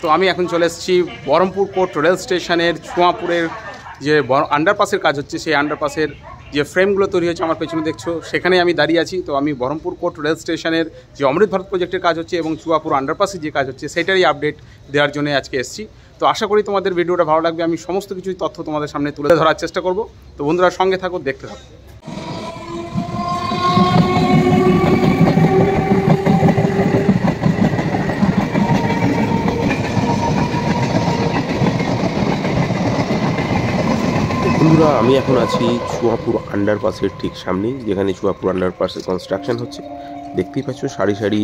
তো আমি এখন চলে এসেছি বহরমপুর কোর্ট রেল স্টেশনের ছোঁয়াপুরের যে আন্ডারপাসের কাজ হচ্ছে, সেই আন্ডারপাসের যে ফ্রেমগুলো তৈরি হচ্ছে আমার পেছনে দেখছো, সেখানে আমি দাঁড়িয়ে আছি। তো আমি বহরমপুর কোর্ট রেল স্টেশনের যে অমৃত ভারত প্রজেক্টের কাজ হচ্ছে এবং চুয়াপুর আন্ডারপাসের যে কাজ হচ্ছে সেটারই আপডেট দেওয়ার জন্য আজকে এসেছি। তো আশা করি তোমাদের ভিডিওটা ভালো লাগবে। আমি সমস্ত কিছুই তথ্য তোমাদের সামনে তুলে ধরার চেষ্টা করব। তো বন্ধুরা সঙ্গে থাকো, দেখতে থাকো। বন্ধুরা, আমি এখন আছি চুয়াপুর আন্ডারপাসের ঠিক সামনেই, যেখানে চুয়াপুর আন্ডারপাসের কনস্ট্রাকশন হচ্ছে। দেখতেই পাচ্ছ সারি সারি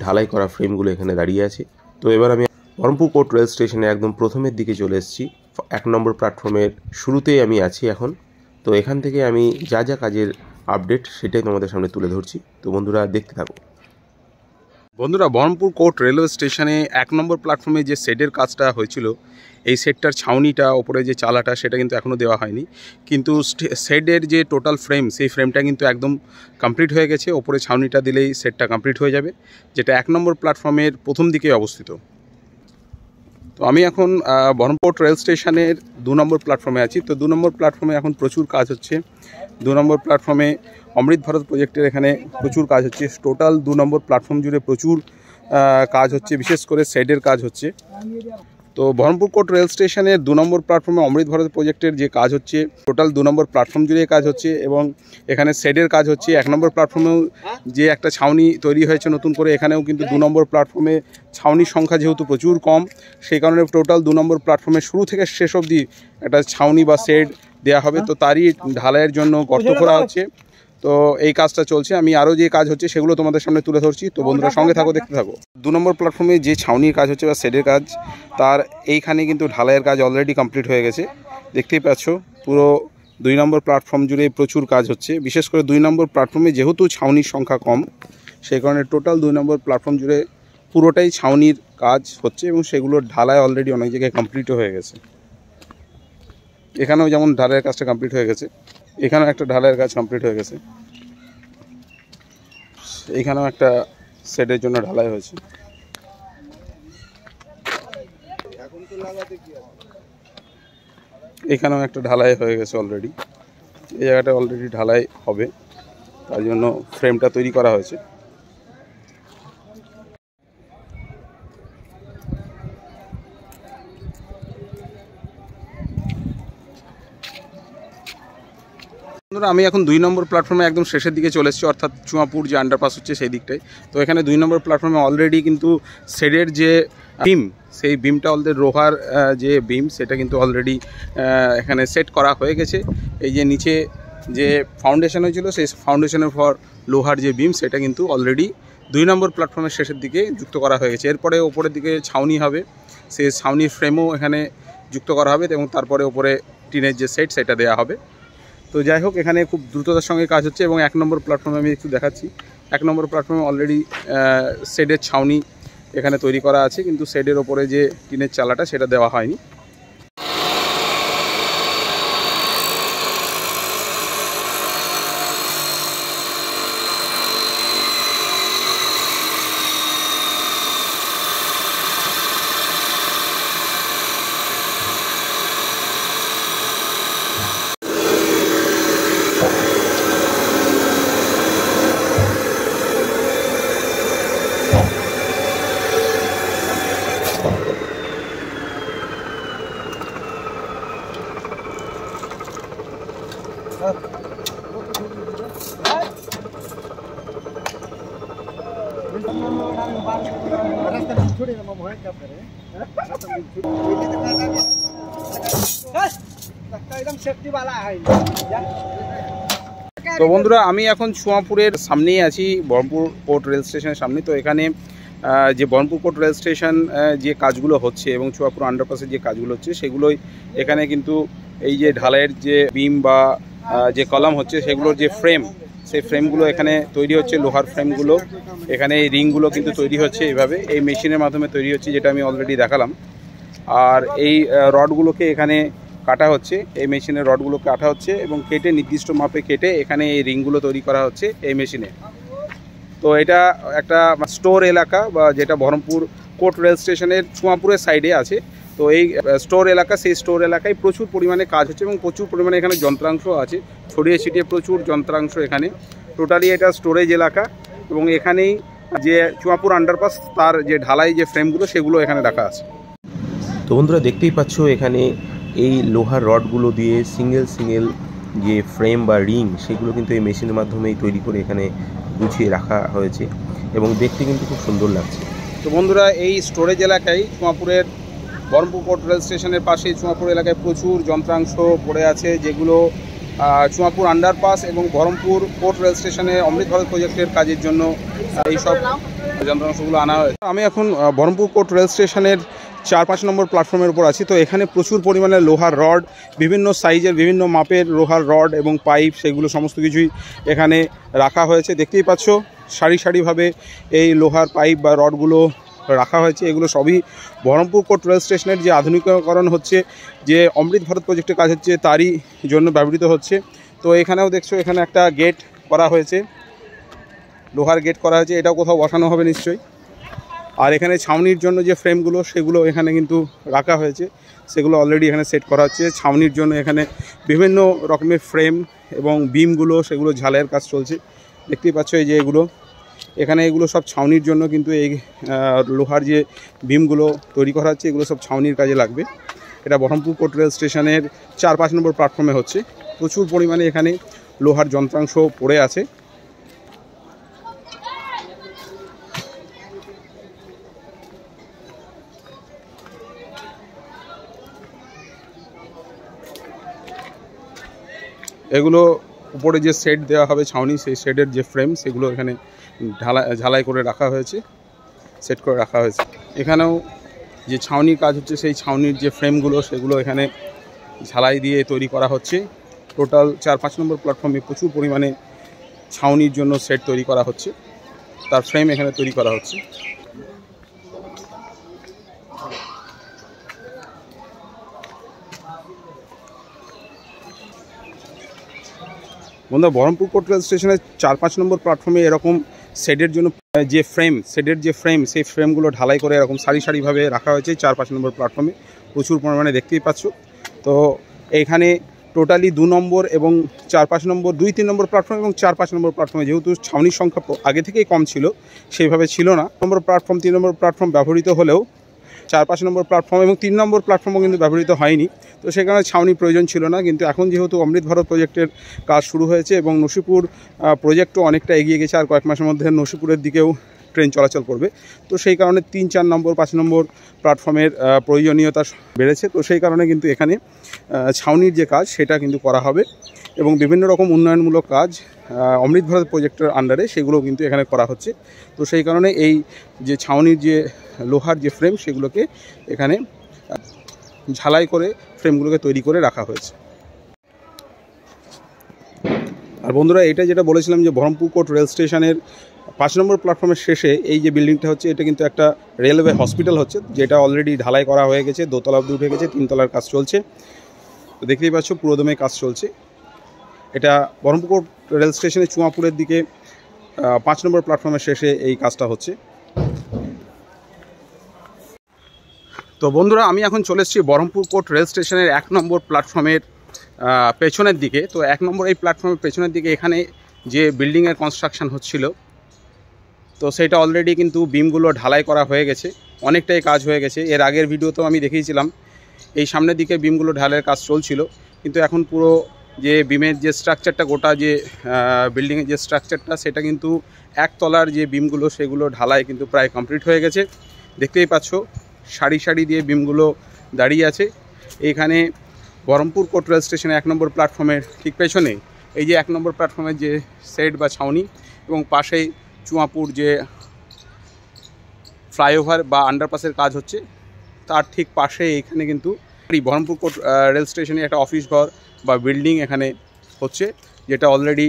ঢালাই করা ফ্রেমগুলো এখানে দাঁড়িয়ে আছে। তো এবার আমি বহরমপুর কোর্ট রেল স্টেশনে একদম প্রথমের দিকে চলে এসেছি। 1 নম্বর প্ল্যাটফর্মের শুরুতেই আমি আছি এখন। তো এখান থেকে আমি যা যা কাজের আপডেট সেটাই তোমাদের সামনে তুলে ধরছি। তো বন্ধুরা দেখতে থাকো। বন্ধুরা, বহরমপুর কোর্ট রেলওয়ে স্টেশনে 1 নম্বর প্ল্যাটফর্মে যে শেডের কাজটা হয়েছিল, এই শেডটার ছাউনিটা, ওপরে যে চালাটা, সেটা কিন্তু এখনও দেওয়া হয়নি। কিন্তু শেডের যে টোটাল ফ্রেম, সেই ফ্রেমটা কিন্তু একদম কমপ্লিট হয়ে গেছে। ওপরে ছাউনিটা দিলেই শেডটা কমপ্লিট হয়ে যাবে, যেটা 1 নম্বর প্ল্যাটফর্মের প্রথম দিকে অবস্থিত। তো আমি এখন বহরমপুর রেল স্টেশনের 2 নম্বর প্ল্যাটফর্মে আছি। তো 2 নম্বর প্ল্যাটফর্মে এখন প্রচুর কাজ হচ্ছে। 2 নম্বর প্ল্যাটফর্মে অমৃত ভারত প্রজেক্টের এখানে প্রচুর কাজ হচ্ছে। টোটাল 2 নম্বর প্ল্যাটফর্ম জুড়ে প্রচুর কাজ হচ্ছে, বিশেষ করে শেডের কাজ হচ্ছে। তো বহরমপুর কোর্ট রেল স্টেশনের 2 নম্বর প্ল্যাটফর্মে অমৃত ভারত প্রজেক্টের যে কাজ হচ্ছে, টোটাল 2 নম্বর প্ল্যাটফর্ম জুড়ে কাজ হচ্ছে এবং এখানে শেডের কাজ হচ্ছে। 1 নম্বর প্ল্যাটফর্মেও যে একটা ছাউনি তৈরি হয়েছে নতুন করে, এখানেও কিন্তু 2 নম্বর প্ল্যাটফর্মে ছাউনির সংখ্যা যেহেতু প্রচুর কম, সেই কারণে টোটাল 2 নম্বর প্ল্যাটফর্মের শুরু থেকে শেষ অবধি একটা ছাউনি বা শেড দেওয়া হবে। তো তারই ঢালাইয়ের জন্য গর্ত করা হচ্ছে। তো এই কাজটা চলছে। আমি আরও যে কাজ হচ্ছে সেগুলো তোমাদের সামনে তুলে ধরছি। তো বন্ধুরা সঙ্গে থাকো, দেখতে থাকো। 2 নম্বর প্ল্যাটফর্মে যে ছাউনির কাজ হচ্ছে বা শেডের কাজ, তার এইখানে কিন্তু ঢালাইয়ের কাজ অলরেডি কমপ্লিট হয়ে গেছে। দেখতেই পাচ্ছ পুরো 2 নম্বর প্ল্যাটফর্ম জুড়ে প্রচুর কাজ হচ্ছে। বিশেষ করে 2 নম্বর প্ল্যাটফর্মে যেহেতু ছাউনির সংখ্যা কম, সেই কারণে টোটাল 2 নম্বর প্ল্যাটফর্ম জুড়ে পুরোটাই ছাউনির কাজ হচ্ছে এবং সেগুলোর ঢালাই অলরেডি অনেক জায়গায় কমপ্লিটও হয়ে গেছে। এখানেও যেমন ঢালাইয়ের কাজটা কমপ্লিট হয়ে গেছে, এখানেও একটা ঢালাইয়ের কাজ কমপ্লিট হয়ে গেছে, এইখানেও একটা সেটের জন্য ঢালাই হয়েছে। এখানেও একটা ঢালাই হয়ে গেছে অলরেডি। এই জায়গাটা অলরেডি ঢালাই হবে, তার জন্য ফ্রেমটা তৈরি করা হয়েছে। আমি এখন 2 নম্বর প্ল্যাটফর্মে একদম শেষের দিকে চলে এসেছি, অর্থাৎ চুয়াপুর যে আন্ডারপাস হচ্ছে সেই দিকটাই। তো এখানে 2 নম্বর প্ল্যাটফর্মে অলরেডি কিন্তু শেডের যে বিম, সেই বিমটা অলরেডি লোহার যে বিম, সেটা কিন্তু অলরেডি এখানে সেট করা হয়ে গেছে। এই যে নিচে যে ফাউন্ডেশন হয়েছিল, সেই ফাউন্ডেশনের পর লোহার যে বিম, সেটা কিন্তু অলরেডি 2 নম্বর প্ল্যাটফর্মের শেষের দিকে যুক্ত করা হয়ে গেছে। এরপরে ওপরের দিকে ছাউনি হবে, সেই ছাউনির ফ্রেমও এখানে যুক্ত করা হবে এবং তারপরে ওপরে টিনের যে সেট, সেটা দেওয়া হবে। তো যাই হোক, এখানে খুব দ্রুততার সঙ্গে কাজ হচ্ছে এবং 1 নম্বর প্ল্যাটফর্মে আমি একটু দেখাচ্ছি। 1 নম্বর প্ল্যাটফর্মে অলরেডি শেডের ছাউনি এখানে তৈরি করা আছে, কিন্তু শেডের ওপরে যে টিনের চালাটা, সেটা দেওয়া হয়নি। তো বন্ধুরা, আমি এখন ছোঁয়াপুরের সামনেই আছি, বহরমপুর কোর্ট রেল স্টেশনের সামনে। তো এখানে যে বহরমপুর কোর্ট রেল স্টেশন যে কাজগুলো হচ্ছে এবং চুয়াপুর আন্ডারপাসের যে কাজগুলো হচ্ছে, সেগুলোই এখানে কিন্তু এই যে ঢালাইয়ের যে বিম বা যে কলাম হচ্ছে, সেগুলোর যে ফ্রেম, সেই ফ্রেমগুলো এখানে তৈরি হচ্ছে। লোহার ফ্রেমগুলো এখানে, এই রিংগুলো কিন্তু তৈরি হচ্ছে এইভাবে, এই মেশিনের মাধ্যমে তৈরি হচ্ছে, যেটা আমি অলরেডি দেখালাম। আর এই রডগুলোকে এখানে কাটা হচ্ছে, এই মেশিনের রডগুলো কাটা হচ্ছে এবং কেটে নির্দিষ্ট মাপে কেটে এখানে এই রিংগুলো তৈরি করা হচ্ছে এই মেশিনে। তো এটা একটা স্টোর এলাকা, বা যেটা বহরমপুর কোর্ট রেল স্টেশনের চুয়াপুরের সাইডে আছে। তো এই স্টোর এলাকা, সেই স্টোর এলাকায় প্রচুর পরিমাণে কাজ হচ্ছে এবং প্রচুর পরিমাণে এখানে যন্ত্রাংশ আছে, ছড়িয়ে ছিটিয়ে প্রচুর যন্ত্রাংশ এখানে। টোটালি এটা স্টোরেজ এলাকা এবং এখানেই যে চুয়াপুর আন্ডারপাস তার যে ঢালাই যে ফ্রেমগুলো সেগুলো এখানে রাখা আছে। তো বন্ধুরা দেখতেই পাচ্ছ এখানে এই লোহার রডগুলো দিয়ে সিঙ্গেল যে ফ্রেম বা রিং সেগুলো কিন্তু এই মেশিনের মাধ্যমেই তৈরি করে এখানে গুছিয়ে রাখা হয়েছে এবং দেখতে কিন্তু খুব সুন্দর লাগছে। তো বন্ধুরা এই স্টোরেজ এলাকায় চুয়াপুরের বহরমপুর কোর্ট রেল স্টেশনের পাশে চুয়াপুর এলাকায় প্রচুর যন্ত্রাংশ পড়ে আছে, যেগুলো চুয়াপুর আন্ডারপাস এবং বহরমপুর কোর্ট রেল স্টেশনে অমৃত ভারত প্রজেক্টের কাজের জন্য এইসব যন্ত্রাংশগুলো আনা হয়েছে। আমি এখন বহরমপুর কোর্ট রেল স্টেশনের 4-5 নম্বর প্ল্যাটফর্মের উপর আছি। তো এখানে প্রচুর পরিমাণে লোহার রড, বিভিন্ন সাইজের বিভিন্ন মাপের লোহার রড এবং পাইপ, সেগুলো সমস্ত কিছুই এখানে রাখা হয়েছে। দেখতেই পাচ্ছ সারি সারিভাবে এই লোহার পাইপ বা রডগুলো রাখা হয়েছে। এগুলো সবই বহরমপুর কোর্ট রেল স্টেশনের যে আধুনিকীকরণ হচ্ছে, যে অমৃত ভারত প্রজেক্টের কাজ হচ্ছে, তারই জন্য ব্যবহৃত হচ্ছে। তো এখানেও দেখছো এখানে একটা গেট করা হয়েছে, লোহার গেট করা হয়েছে, এটাও কোথাও বসানো হবে নিশ্চয়ই। আর এখানে ছাউনির জন্য যে ফ্রেমগুলো সেগুলো এখানে কিন্তু রাখা হয়েছে, সেগুলো অলরেডি এখানে সেট করা হচ্ছে। ছাউনির জন্য এখানে বিভিন্ন রকমের ফ্রেম এবং বিমগুলো সেগুলো ঝালাইয়ের কাজ চলছে। দেখতেই পাচ্ছ এই যে এখানে এগুলো সব ছাউনির জন্য কিন্তু এই লোহার যে বিমগুলো তৈরি করা হচ্ছে, এগুলো সব ছাউনির কাজে লাগবে। এটা বহরমপুর কোর্ট রেল স্টেশনের 4-5 নম্বর প্ল্যাটফর্মে হচ্ছে। প্রচুর পরিমাণে এখানে লোহার যন্ত্রাংশ পড়ে আছে। এগুলো উপরে যে সেট দেওয়া হবে ছাউনি, সেই সেটের যে ফ্রেম সেগুলো এখানে ঝালাই করে রাখা হয়েছে, সেট করে রাখা হয়েছে। এখানেও যে ছাউনির কাজ হচ্ছে, সেই ছাউনির যে ফ্রেমগুলো সেগুলো এখানে ঝালাই দিয়ে তৈরি করা হচ্ছে। টোটাল 4-5 নম্বর প্ল্যাটফর্মে প্রচুর পরিমাণে ছাউনির জন্য সেট তৈরি করা হচ্ছে, তার ফ্রেম এখানে তৈরি করা হচ্ছে। বন্ধুরা বহরমপুর কোর্ট রেল স্টেশনের 4-5 নম্বর প্ল্যাটফর্মে এরকম সেটের জন্য সেটের যে ফ্রেম, সেই ফ্রেমগুলো ঢালাই করে এরকম সারি সারিভাবে রাখা হয়েছে 4-5 নম্বর প্ল্যাটফর্মে। প্রচুর পরিমাণে দেখতেই পাচ্ছ। তো এইখানে টোটালি 2 নম্বর এবং 4-5 নম্বর, 2-3 নম্বর প্ল্যাটফর্ম এবং 4-5 নম্বর প্ল্যাটফর্মে, যেহেতু ছাউনির সংখ্যা আগে থেকেই কম ছিল, সেইভাবে ছিল না। 3 নম্বর প্ল্যাটফর্ম ব্যবহৃত হলেও 4-5 নম্বর প্ল্যাটফর্ম এবং 3 নম্বর প্ল্যাটফর্মও কিন্তু ব্যবহৃত হয়নি। তো সেখানে ছাউনির প্রয়োজন ছিল না। কিন্তু এখন যেহেতু অমৃত ভারত প্রজেক্টের কাজ শুরু হয়েছে এবং নসিপুর প্রজেক্টও অনেকটা এগিয়ে গেছে, আর কয়েক মাসের মধ্যে নসিপুরের দিকেও ট্রেন চলাচল করবে। তো সেই কারণে 3-4 নম্বর 5 নম্বর প্ল্যাটফর্মের প্রয়োজনীয়তা বেড়েছে। তো সেই কারণে কিন্তু এখানে ছাউনির যে কাজ সেটা কিন্তু করা হবে এবং বিভিন্ন রকম উন্নয়নমূলক কাজ অমৃত ভারত প্রজেক্টের আন্ডারে সেগুলো কিন্তু এখানে করা হচ্ছে। তো সেই কারণে এই যে ছাউনির যে লোহার যে ফ্রেম সেগুলোকে এখানে ঝালাই করে ফ্রেমগুলোকে তৈরি করে রাখা হয়েছে। আর বন্ধুরা এটা যেটা বলেছিলাম যে বহরমপুর কোর্ট রেল স্টেশনের 5 নম্বর প্ল্যাটফর্মের শেষে এই যে বিল্ডিংটা হচ্ছে, এটা কিন্তু একটা রেলওয়ে হসপিটাল হচ্ছে, যেটা অলরেডি ঢালাই করা হয়ে গেছে, 2 তলা অবধি উঠে গেছে, 3 তলার কাজ চলছে। তো দেখতেই পাচ্ছ পুরোদমে কাজ চলছে। এটা বহরমপুর কোর্ট রেল স্টেশনের চুয়াপুরের দিকে 5 নম্বর প্ল্যাটফর্মের শেষে এই কাজটা হচ্ছে। তো বন্ধুরা আমি এখন চলে এসেছি বহরমপুর কোর্ট রেল স্টেশনের 1 নম্বর প্ল্যাটফর্মের পেছনের দিকে। তো 1 নম্বর এই প্ল্যাটফর্মের পেছনের দিকে এখানে যে বিল্ডিংয়ের কনস্ট্রাকশন হচ্ছিল, তো সেটা অলরেডি কিন্তু বিমগুলো ঢালাই করা হয়ে গেছে, অনেকটাই কাজ হয়ে গেছে। এর আগের ভিডিওতেও আমি দেখিয়েছিলাম এই সামনের দিকে বিমগুলো ঢালাইয়ের কাজ চলছিল, কিন্তু এখন পুরো যে বিমের যে স্ট্রাকচারটা, গোটা যে বিল্ডিংয়ের যে স্ট্রাকচারটা, সেটা কিন্তু 1 তলার যে বিমগুলো সেগুলো ঢালাই কিন্তু প্রায় কমপ্লিট হয়ে গেছে। দেখতেই পাচ্ছ সারি সারি দিয়ে বিমগুলো দাঁড়িয়ে আছে। এইখানে বহরমপুর কোর্ট রেল স্টেশনে 1 নম্বর প্ল্যাটফর্মের ঠিক পেছনে এই যে 1 নম্বর প্ল্যাটফর্মের যে সেট বা ছাউনি এবং পাশেই চুয়াপুর যে ফ্লাইওভার বা আন্ডারপাসের কাজ হচ্ছে, তার ঠিক পাশে এইখানে কিন্তু বহরমপুর কোর্ট রেল স্টেশনে একটা অফিস ঘর বা বিল্ডিং এখানে হচ্ছে, যেটা অলরেডি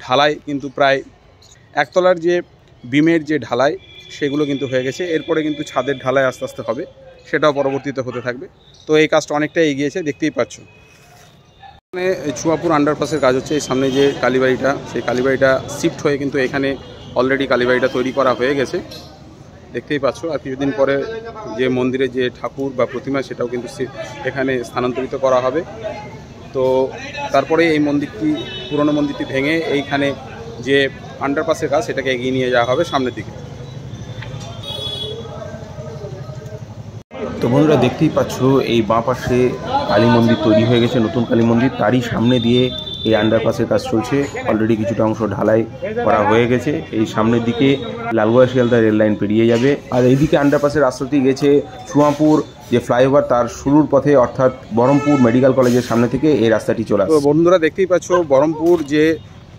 ঢালাই কিন্তু প্রায় 1 তলার যে বিমের যে ঢালাই সেগুলো কিন্তু হয়ে গেছে। এরপরে কিন্তু ছাদের ঢালাই আস্তে আস্তে হবে, সেটাও পরবর্তীতে হতে থাকবে। তো এই কাজটা অনেকটাই এগিয়েছে, দেখতেই পাচ্ছ। এখানে চুয়াপুর আন্ডারপাসের কাজ হচ্ছে। এই সামনে যে কালীবাড়িটা, সেই কালীবাড়িটা শিফট হয়ে কিন্তু এখানে অলরেডি কালীবাড়িটা তৈরি করা হয়ে গেছে। দেখতেই পাচ্ছ। আর কিছুদিন পরে যে মন্দিরে যে ঠাকুর বা প্রতিমা সেটাও কিন্তু এখানে স্থানান্তরিত করা হবে। তো তারপরে এই মন্দিরটি, পুরনো মন্দিরটি ভেঙে এইখানে যে আন্ডারপাসের কাজ সেটাকে এগিয়ে নিয়ে যাওয়া হবে সামনের দিকে। তো বন্ধুরা দেখতেই পাচ্ছ এই বাঁ পাশে কালী মন্দির তৈরি হয়ে গেছে, নতুন কালী মন্দির, তারই সামনে দিয়ে এই আন্ডারপাসের কাজ চলছে। অলরেডি কিছুটা অংশ ঢালাই করা হয়ে গেছে। এই সামনের দিকে লালগোলা শিয়ালদা রেল লাইন পেরিয়ে যাবে। আর এইদিকে আন্ডারপাসের রাস্তাটি গেছে চুয়াপুর যে ফ্লাইওভার তার শুরুর পথে, অর্থাৎ বহরমপুর মেডিকেল কলেজের সামনে থেকে এই রাস্তাটি চলে আসে। তো বন্ধুরা দেখতেই পাচ্ছ বহরমপুর যে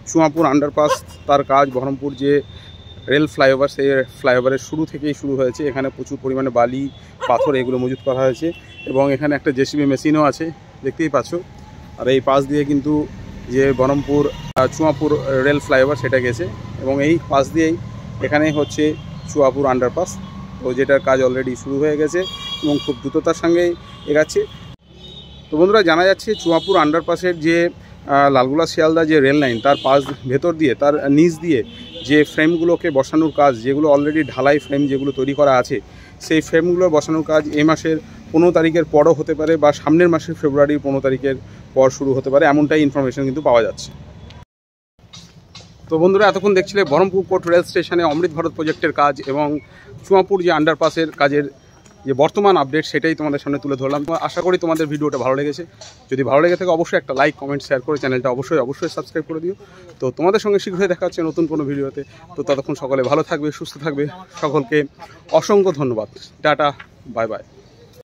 চুয়াপুর আন্ডারপাস তার কাজ, বহরমপুর যে রেল ফ্লাইওভার সেই ফ্লাইওভারের শুরু থেকেই শুরু হয়েছে। এখানে প্রচুর পরিমাণে বালি, পাথর এগুলো মজুত করা হয়েছে এবং এখানে একটা জেসিবি মেশিনও আছে, দেখতেই পাচ্ছ। আর এই পাশ দিয়ে কিন্তু যে বহরমপুর চুয়াপুর রেল ফ্লাইওভার সেটা গেছে এবং এই পাশ দিয়েই এখানে হচ্ছে চুয়াপুর আন্ডারপাস, তো যেটার কাজ অলরেডি শুরু হয়ে গেছে এবং খুব দ্রুততার সঙ্গেই এগাচ্ছে। তো বন্ধুরা জানা যাচ্ছে চুয়াপুর আন্ডারপাসের যে লালগোলা শিয়ালদা যে রেল লাইন তার পাশ ভেতর দিয়ে, তার নিচ দিয়ে যে ফ্রেমগুলোকে বসানোর কাজ, যেগুলো অলরেডি ঢালাই ফ্রেম যেগুলো তৈরি করা আছে, সেই ফ্রেমগুলো বসানোর কাজ এই মাসের 15 তারিখের পরও হতে পারে বা সামনের মাসের ফেব্রুয়ারির 15 তারিখের পর শুরু হতে পারে, এমনটাই ইনফরমেশন কিন্তু পাওয়া যাচ্ছে। তো বন্ধুরা এতক্ষণ দেখছিলে বহরমপুর কোর্ট রেল স্টেশনে অমৃত ভারত প্রজেক্টের কাজ এবং চুয়াপুর যে আন্ডারপাসের কাজের যে বর্তমান আপডেট সেটাই তোমাদের সামনে তুলে ধরলাম। আশা করি তোমাদের ভিডিওটা ভালো লেগেছে। যদি ভালো লেগে থাকে অবশ্যই একটা লাইক, কমেন্ট, শেয়ার করে চ্যানেলটা অবশ্যই সাবস্ক্রাইব করে দিও। তো তোমাদের সঙ্গে শীঘ্রই দেখা হচ্ছে নতুন কোনো ভিডিওতে। তো ততক্ষণ সকলে ভালো থাকবে, সুস্থ থাকবে। সকলকে অসংখ্য ধন্যবাদ। Tata, bye bye.